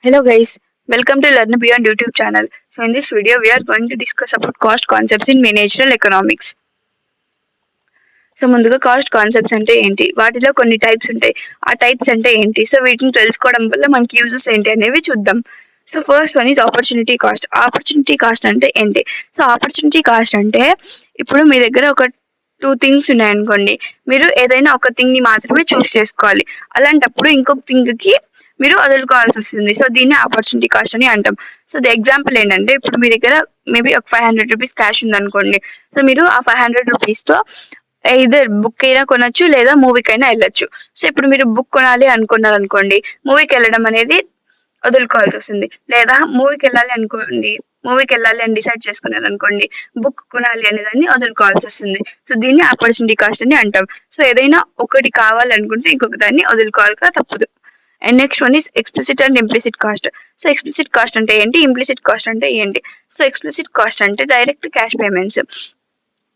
Hello guys, welcome to Learn Beyond YouTube channel. So in this video we are going to discuss about cost concepts in managerial economics. So ముందుగా cost concepts అంటే ఏంటి, వాటిలో కొన్ని types ఉంటాయి. ఆ types అంటే ఏంటి, so వీటిని తెలుసుకోవడం వల్ల మనకి యూజెస్ ఏంటి అనేవి చూద్దాం. So first one is opportunity cost. Opportunity cost అంటే ఏంటి? సో ఆపర్చునిటీ కాస్ట్ అంటే ఇప్పుడు మీ దగ్గర ఒక టూ థింగ్స్ ఉన్నాయనుకోండి, మీరు ఏదైనా ఒక థింగ్ ని మాత్రమే చూస్ చేసుకోవాలి. అలాంటప్పుడు ఇంకొక థింగ్ కి మీరు వదులుకోవాల్సి వస్తుంది. సో దీన్ని ఆపర్చునిటీ కాస్ట్ అని అంటాం. సో ది ఎగ్జాంపుల్ ఏంటంటే, ఇప్పుడు మీ దగ్గర మేబీ ఒక 500 రూపీస్ క్యాష్ ఉందనుకోండి. సో మీరు ఆ 500 రూపీస్ తో ఇదర్ బుక్ అయినా కొనొచ్చు, లేదా మూవీకి అయినా వెళ్ళొచ్చు. సో ఇప్పుడు మీరు బుక్ కొనాలి అనుకున్నారు అనుకోండి, మూవీకి వెళ్ళడం అనేది వదులుకోవాల్సి వస్తుంది. లేదా మూవీకి వెళ్ళాలి అని డిసైడ్ చేసుకున్నారు అనుకోండి, బుక్ కొనాలి అనే దాన్ని వదులుకోవాల్సి వస్తుంది. సో దీన్ని ఆపర్చునిటీ కాస్ట్ అని అంటాం. సో ఏదైనా ఒకటి కావాలనుకుంటే ఇంకొక దాన్ని వదులుకోవాలిగా తప్పదు. And next one is explicit and implicit cost. So explicit cost అంటే ఏంటి, ఇంప్లిసిట్ కాస్ట్ అంటే ఏంటి? సో ఎక్స్ప్లిసిట్ కాస్ట్ అంటే డైరెక్ట్ క్యాష్ పేమెంట్స్.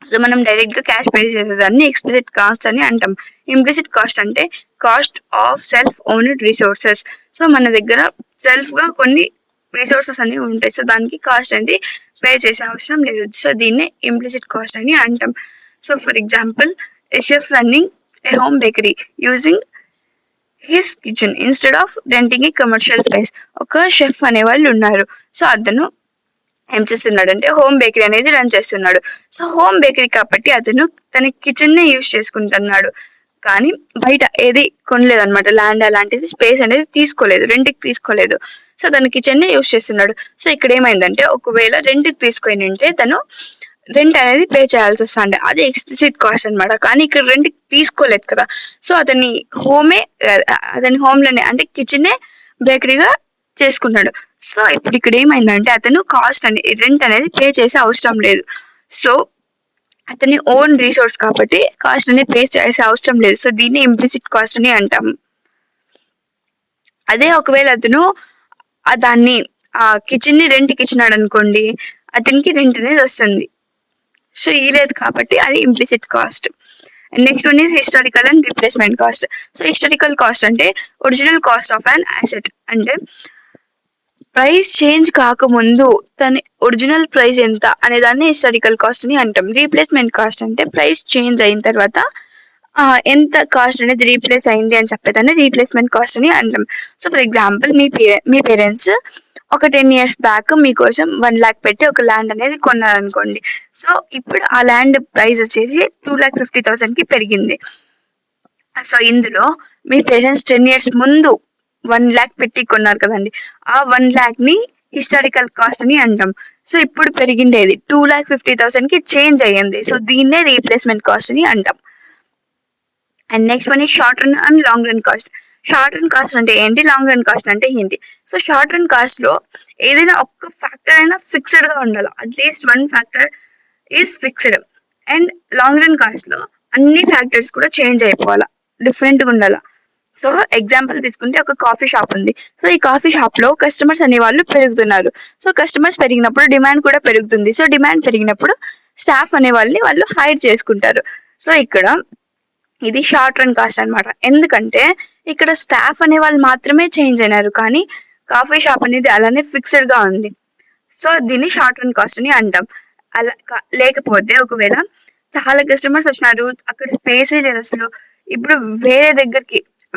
సో మనం డైరెక్ట్ గా క్యాష్ పే చేసేదాన్ని ఎక్స్ప్లిసిట్ కాస్ట్ అని అంటాం. ఇంప్లిసిట్ కాస్ట్ అంటే cost of self owned resources. So మన దగ్గర సెల్ఫ్ గా కొన్ని రిసోర్సెస్ అనేవి ఉంటాయి. సో దానికి కాస్ట్ అనేది పే చేసే అవసరం లేదు. సో దీన్నే ఇంప్లిసిట్ కాస్ట్ అని అంటాం. So for example, A chef running A home bakery using his kitchen instead of renting a commercial space. ఒక షెఫ్ అనే వాళ్ళు ఉన్నారు. సో అతను ఏం చేస్తున్నాడు అంటే హోమ్ బేకరీ అనేది రన్ చేస్తున్నాడు. సో హోమ్ బేకరీ కాబట్టి అతను తన కిచెన్ నే యూజ్ చేసుకుంటున్నాడు, కానీ బయట ఏది కొనలేదు అనమాట. ల్యాండ్ అలాంటిది స్పేస్ అనేది తీసుకోలేదు, రెంట్కి తీసుకోలేదు. సో తన కిచెన్ నే యూజ్ చేస్తున్నాడు. సో ఇక్కడ ఏమైందంటే, ఒకవేళ రెంట్కి తీసుకొని ఉంటే తను రెంట్ అనేది పే చేయాల్సి వస్తుంది. అది ఎక్స్ప్లిసిట్ కాస్ట్ అనమాట. కానీ ఇక్కడ రెంట్ తీసుకోలేదు కదా. సో అతని హోమ్ లోనే అంటే కిచెన్ నే బేకరీగా చేసుకున్నాడు. సో ఇప్పుడు ఇక్కడ ఏమైందంటే, అతను రెంట్ అనేది పే చేసే అవసరం లేదు. సో అతని ఓన్ రిసోర్స్ కాబట్టి కాస్ట్ అనేది పే చేసే అవసరం లేదు. సో దీన్ని ఇంప్లిసిట్ కాస్ట్ అని అంటాం. అదే ఒకవేళ అతను దాన్ని కిచెన్ ని రెంట్కి ఇచ్చినాడు అనుకోండి, అతనికి రెంట్ అనేది వస్తుంది. సో ఈ లేదు కాబట్టి అది implicit cost. Next one is historical and replacement cost. So historical cost అంటే original cost of an asset. అంటే ప్రైస్ చేంజ్ కాకముందు తన ఒరిజినల్ ప్రైస్ ఎంత అనే దాన్ని హిస్టారికల్ కాస్ట్ అని అంటాం. రీప్లేస్మెంట్ కాస్ట్ అంటే ప్రైస్ చేంజ్ అయిన తర్వాత ఎంత కాస్ట్ అనేది రీప్లేస్ అయింది అని చెప్పేదాన్ని రీప్లేస్మెంట్ కాస్ట్ అని అంటాం. So for example, me parents ఒక 10 years బ్యాక్ మీకోసం 1 lakh పెట్టి ఒక ల్యాండ్ అనేది కొన్నారనుకోండి. సో ఇప్పుడు ఆ ల్యాండ్ ప్రైస్ వచ్చేసి 2,50,000 కి పెరిగింది. సో ఇందులో మీ పేరెంట్స్ 10 years ముందు 1 lakh పెట్టి కొన్నారు కదండి, ఆ 1 lakh ని హిస్టారికల్ కాస్ట్ అని అంటాం. సో ఇప్పుడు పెరిగిండేది 2,50,000 కి చేంజ్ అయ్యింది. సో దీన్నే రీప్లేస్మెంట్ కాస్ట్ అని అంటాం. అండ్ నెక్స్ట్ వన్ ఈ short run and long run cost. Short run cost అంటే ఏంటి, లాంగ్ రన్ కాస్ట్ అంటే ఏంటి? సో షార్ట్ రన్ కాస్ట్ లో ఏదైనా ఒక్క ఫ్యాక్టర్ అయినా ఫిక్స్డ్ గా ఉండాలి. At least 1 factor is fixed. And long run cost లో అన్ని ఫ్యాక్టర్స్ కూడా చేంజ్ అయిపోవాలా, డిఫరెంట్ గా ఉండాలా. సో ఎగ్జాంపుల్ తీసుకుంటే, ఒక కాఫీ షాప్ ఉంది. సో ఈ కాఫీ షాప్ లో కస్టమర్స్ అనే వాళ్ళు పెరుగుతున్నారు. సో కస్టమర్స్ పెరిగినప్పుడు డిమాండ్ కూడా పెరుగుతుంది. సో డిమాండ్ పెరిగినప్పుడు స్టాఫ్ అనే వాళ్ళు హైర్ చేసుకుంటారు. సో ఇక్కడ ఇది షార్ట్ రన్ కాస్ట్ అనమాట. ఎందుకంటే ఇక్కడ స్టాఫ్ అనే వాళ్ళు మాత్రమే చేంజ్ అయినారు, కానీ కాఫీ షాప్ అనేది అలానే ఫిక్స్డ్ గా ఉంది. సో దీన్ని షార్ట్ రన్ కాస్ట్ అని అంటాం. అలా లేకపోతే ఒకవేళ చాలా కస్టమర్స్ వచ్చినారు, అక్కడ స్పేస్ లేదు అసలు, ఇప్పుడు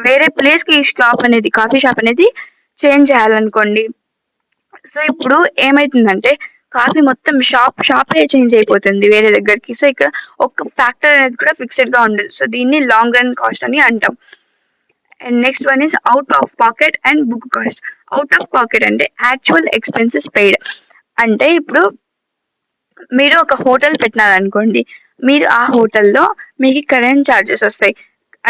వేరే ప్లేస్ కి కాఫీ షాప్ అనేది చేంజ్ చేయాలనుకోండి. సో ఇప్పుడు ఏమైతుందంటే, కాఫీ మొత్తం షాపే చేంజ్ అయిపోతుంది వేరే దగ్గరికి. సో ఇక్కడ ఒక ఫ్యాక్టర్ అనేది కూడా ఫిక్స్డ్ గా ఉండదు. సో దీన్ని లాంగ్ రన్ కాస్ట్ అని అంటాం. And next one is out of pocket and book cost. Out of pocket అంటే యాక్చువల్ ఎక్స్పెన్సెస్ పెయిడ్. అంటే ఇప్పుడు మీరు ఒక హోటల్ పెట్టినారనుకోండి, మీరు ఆ హోటల్లో మీకు కరెంట్ ఛార్జెస్ వస్తాయి.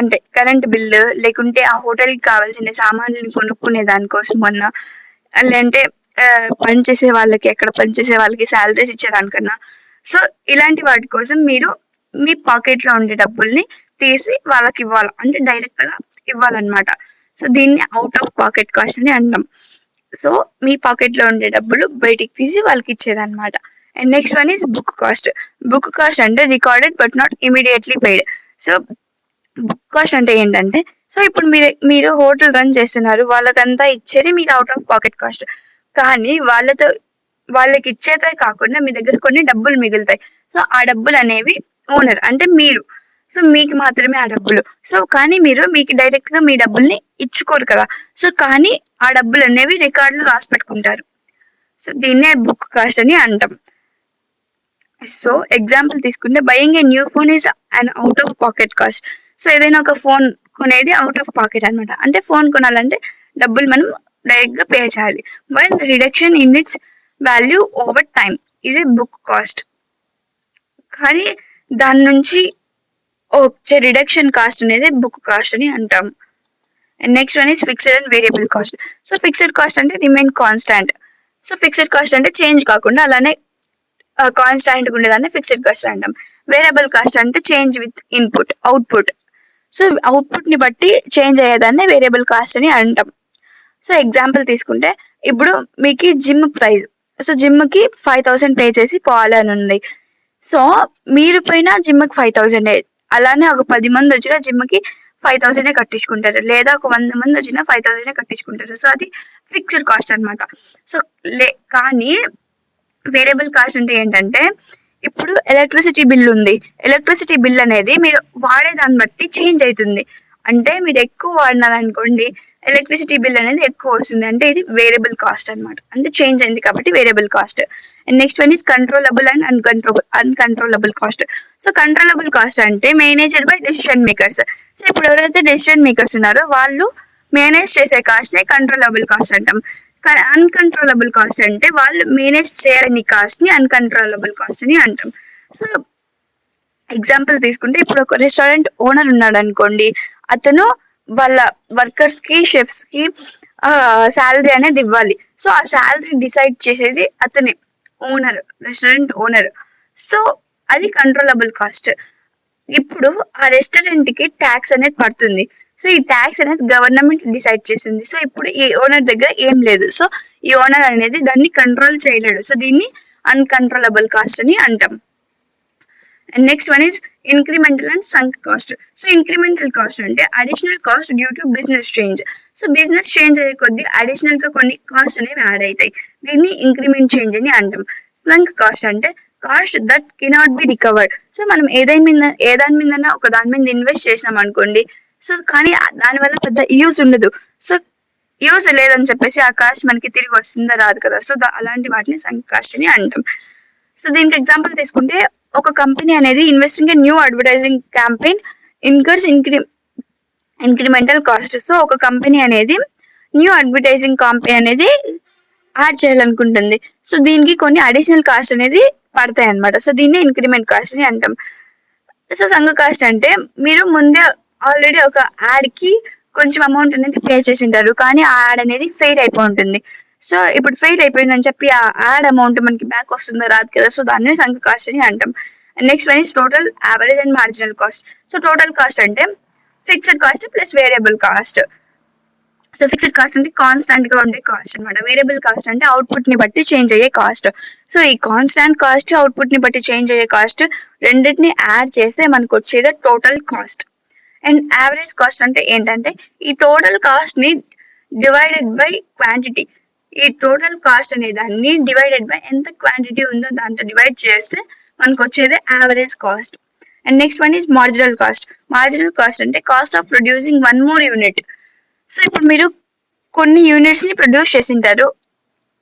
అంటే కరెంట్ బిల్లు, లేకుంటే ఆ హోటల్కి కావాల్సిన సామాన్లు కొనుక్కునే దానికోసం అన్నా, లేదంటే అక్కడ పనిచేసే వాళ్ళకి శాలరీస్ ఇచ్చేదానికన్నా. సో ఇలాంటి వాటి కోసం మీరు మీ పాకెట్ లో ఉండే డబ్బుల్ని తీసి వాళ్ళకి ఇవ్వాలి, అంటే డైరెక్ట్ గా ఇవ్వాలన్నమాట. సో దీన్ని అవుట్ ఆఫ్ పాకెట్ కాస్ట్ అని అంటాం. సో మీ పాకెట్ లో ఉండే డబ్బులు బయటికి తీసి వాళ్ళకి ఇచ్చేదన్నమాట. And next one is book cost. Book cost అంటే recorded but not immediately paid. So book cost అంటే ఏంటంటే, సో ఇప్పుడు మీరు హోటల్ రన్ చేస్తున్నారు, వాళ్ళకంతా ఇచ్చేది మీరు అవుట్ ఆఫ్ పాకెట్ కాస్ట్. కానీ వాళ్ళకి ఇచ్చేదే కాకుండా మీ దగ్గర కొన్ని డబ్బులు మిగులుతాయి. సో ఆ డబ్బులు అనేవి ఓనర్ అంటే మీరు, సో మీకు మాత్రమే ఆ డబ్బులు. సో కానీ మీకు డైరెక్ట్ గా మీ డబ్బుల్ని ఇచ్చుకోరు కదా. సో కానీ ఆ డబ్బులు అనేవి రికార్డులో రాసి పెట్టుకుంటారు. సో దీన్నే బుక్ కాస్ట్ అని అంటాం. సో ఎగ్జాంపుల్ తీసుకుంటే buying a new phone is an out of pocket cost. So ఏదైనా ఒక ఫోన్ కొనేది అవుట్ ఆఫ్ పాకెట్ అనమాట. అంటే ఫోన్ కొనాలంటే డబ్బులు మనం డైరెక్ట్ గా పే చేయాలి. While the reduction in its value over time is a book cost. కానీ దాని నుంచి వచ్చే రిడక్షన్ కాస్ట్ అనేది బుక్ కాస్ట్ అని అంటాం. And next one is fixed and variable cost. So fixed cost అంటే remain constant. So fixed cost అంటే change కాకుండా అలానే కాన్స్టాంట్ గా ఉండేదాన్ని ఫిక్స్డ్ కాస్ట్ అంటాం. వేరియబుల్ కాస్ట్ అంటే change with input output. So output ని బట్టి చేంజ్ అయ్యేదాన్ని వేరియబుల్ కాస్ట్ అని అంటాం. సో ఎగ్జాంపుల్ తీసుకుంటే ఇప్పుడు మీకు జిమ్ ప్రైస్, సో జిమ్ కి 5,000 పే చేసి పోవాలి అని ఉంది. సో మీరు పోయినా జిమ్ కి 5,000, అలానే ఒక 10 మంది వచ్చినా జిమ్ కి 5,000 కట్టించుకుంటారు, లేదా ఒక 100 మంది వచ్చినా 5,000 కట్టించుకుంటారు. సో అది ఫిక్స్డ్ కాస్ట్ అనమాట. సో కానీ వేరియబుల్ కాస్ట్ అంటే ఏంటంటే ఇప్పుడు ఎలక్ట్రిసిటీ బిల్ ఉంది. ఎలక్ట్రిసిటీ బిల్ అనేది మీరు వాడే దాన్ని బట్టి చేంజ్ అవుతుంది. అంటే మీరు ఎక్కువ వాడినారనుకోండి ఎలక్ట్రిసిటీ బిల్ అనేది ఎక్కువ వస్తుంది, అంటే ఇది వేరియబుల్ కాస్ట్ అనమాట. అంటే చేంజ్ అయింది కాబట్టి variable cost. And next one is controllable and uncontrollable cost. So controllable cost అంటే managed by decision makers. So ఇప్పుడు ఎవరైతే డెసిషన్ మేకర్స్ ఉన్నారో వాళ్ళు మేనేజ్ చేసే కాస్ట్ ని కంట్రోలబుల్ కాస్ట్ అంటాం. అన్కంట్రోలబుల్ కాస్ట్ అంటే వాళ్ళు మేనేజ్ చేయని కాస్ట్ ని అన్కంట్రోలబుల్ కాస్ట్ అని అంటాం. సో ఎగ్జాంపుల్ తీసుకుంటే ఇప్పుడు ఒక రెస్టారెంట్ ఓనర్ ఉన్నాడు అనుకోండి, అతను వాళ్ళ వర్కర్స్ కి షెఫ్స్ కి శాలరీ అనేది ఇవ్వాలి. సో ఆ శాలరీ డిసైడ్ చేసేది అతనే, ఓనర్, రెస్టారెంట్ ఓనర్. సో అది కంట్రోలబుల్ కాస్ట్. ఇప్పుడు ఆ రెస్టారెంట్ కి ట్యాక్స్ అనేది పడుతుంది. సో ఈ ట్యాక్స్ అనేది గవర్నమెంట్ డిసైడ్ చేసింది. సో ఇప్పుడు ఈ ఓనర్ దగ్గర ఏం లేదు. సో ఈ ఓనర్ అనేది దాన్ని కంట్రోల్ చేయలేడు. సో దీన్ని అన్కంట్రోలబుల్ కాస్ట్ అని అంటాం. And next one is incremental and sunk cost. So incremental cost అంటే additional cost due to business change. So business change అయ్యే కొద్దీ అడిషనల్ గా కొన్ని కాస్ట్ అనేవి యాడ్ అవుతాయి. దీన్ని ఇంక్రిమెంట్ చేంజ్ అని అంటాం. సంక్ కాస్ట్ అంటే cost that cannot be recovered. So మనం ఏ దాని మీద ఒక దాని మీద ఇన్వెస్ట్ చేసినాం అనుకోండి, సో కానీ దానివల్ల పెద్ద యూజ్ ఉండదు. సో యూజ్ లేదని చెప్పేసి ఆ కాస్ట్ మనకి తిరిగి వస్తుందా రాదు కదా. సో అలాంటి వాటిని సంక్ కాస్ట్ అని అంటాం. సో దీనికి ఎగ్జాంపుల్ తీసుకుంటే ఒక కంపెనీ అనేది investing a new advertising campaign incurs incremental cost. So ఒక కంపెనీ అనేది న్యూ అడ్వర్టైజింగ్ క్యాంపెయిన్ అనేది యాడ్ చేయాలనుకుంటుంది. సో దీనికి కొన్ని అడిషనల్ కాస్ట్ అనేది పడతాయి అనమాట. సో దీన్ని ఇంక్రిమెంట్ కాస్ట్ అని అంటాం. సో సంఘ కాస్ట్ అంటే మీరు ముందే ఆల్రెడీ ఒక యాడ్ కి కొంచెం అమౌంట్ అనేది పే చేసింటారు, కానీ ఆ యాడ్ అనేది ఫెయిల్ అయిపోయి ఉంటుంది. సో ఇప్పుడు ఫెయిల్ అయిపోయిందని చెప్పి ఆ యాడ్ అమౌంట్ మనకి బ్యాక్ వస్తుందో రాదు కదా. సో దాన్ని సంక్ కాస్ట్ అని అంటాం. Next one is total average and marginal cost. So total cost అంటే fixed cost plus variable cost. So fixed cost అంటే కాన్స్టాంట్ గా ఉండే కాస్ట్ అనమాట. వేరియబుల్ కాస్ట్ అంటే అవుట్పుట్ ని బట్టి చేంజ్ అయ్యే కాస్ట్. సో ఈ కాన్స్టాంట్ కాస్ట్, అవుట్పుట్ ని బట్టి చేంజ్ అయ్యే కాస్ట్ రెండింటిని యాడ్ చేస్తే మనకు వచ్చేది total cost. And average cost అంటే ఏంటంటే ఈ టోటల్ కాస్ట్ ని డివైడెడ్ బై క్వాంటిటీ. ఈ టోటల్ కాస్ట్ అనే దాన్ని డివైడెడ్ బై ఎంత క్వాంటిటీ ఉందో దాంతో డివైడ్ చేస్తే మనకు వచ్చేది average cost. And next one is marginal cost. Marginal cost అంటే cost of producing one more unit. So ఇప్పుడు మీరు కొన్ని యూనిట్స్ ని ప్రొడ్యూస్ చేసింటారు,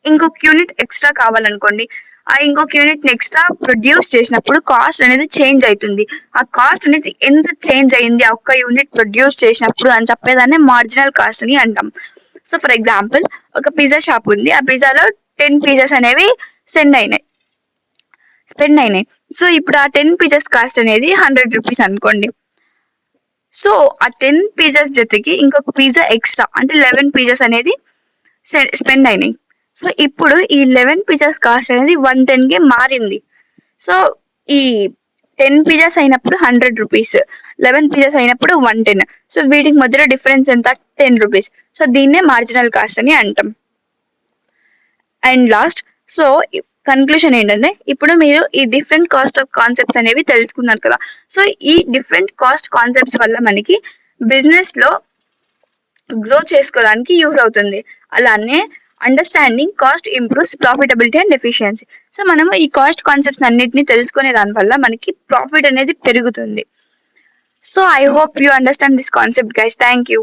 ఇంకొక యూనిట్ ఎక్స్ట్రా కావాలనుకోండి, ఆ ఇంకొక యూనిట్ ని ఎక్స్ట్రా ప్రొడ్యూస్ చేసినప్పుడు కాస్ట్ అనేది చేంజ్ అవుతుంది. ఆ కాస్ట్ అనేది ఎంత చేంజ్ అయింది ఆ ఒక్క యూనిట్ ప్రొడ్యూస్ చేసినప్పుడు అని చెప్పేదాన్ని మార్జినల్ కాస్ట్ అని అంటాం. సో ఫర్ ఎగ్జాంపుల్ ఒక పిజ్జా షాప్ ఉంది, ఆ పిజ్జాలో 10 పిజ్జాస్ అనేవి స్పెండ్ అయినాయి. సో ఇప్పుడు ఆ 10 పిజ్జాస్ కాస్ట్ అనేది 100 రూపీస్ అనుకోండి. సో ఆ 10 పిజ్జాస్ జతకి ఇంకొక పిజ్జా ఎక్స్ట్రా అంటే 11 పిజ్జాస్ అనేది స్పెండ్ అయినాయి. సో ఇప్పుడు ఈ 11 పిజ్జాస్ కాస్ట్ అనేది 110 కి మారింది. సో ఈ 10 పిజ్జాస్ అయినప్పుడు 100 రూపీస్, 11 పిజ్జాస్ అయినప్పుడు 110. సో వీటికి మధ్యలో డిఫరెన్స్ ఎంత? 10 రూపీస్. సో దీన్నే మార్జినల్ కాస్ట్ అని అంటాం. అండ్ లాస్ట్, సో కన్క్లూషన్ ఏంటంటే ఇప్పుడు మీరు ఈ డిఫరెంట్ కాస్ట్ ఆఫ్ కాన్సెప్ట్స్ అనేవి తెలుసుకున్నారు కదా. సో ఈ డిఫరెంట్ కాస్ట్ కాన్సెప్ట్స్ వల్ల మనకి బిజినెస్ లో గ్రో చేసుకోవడానికి యూజ్ అవుతుంది. అలానే understanding cost improves profitability and efficiency. So మనము ఈ కాస్ట్ కాన్సెప్ట్స్ అన్నిటిని తెలుసుకునే దాని వల్ల మనకి ప్రాఫిట్ అనేది పెరుగుతుంది. So I hope you understand this concept guys. Thank you.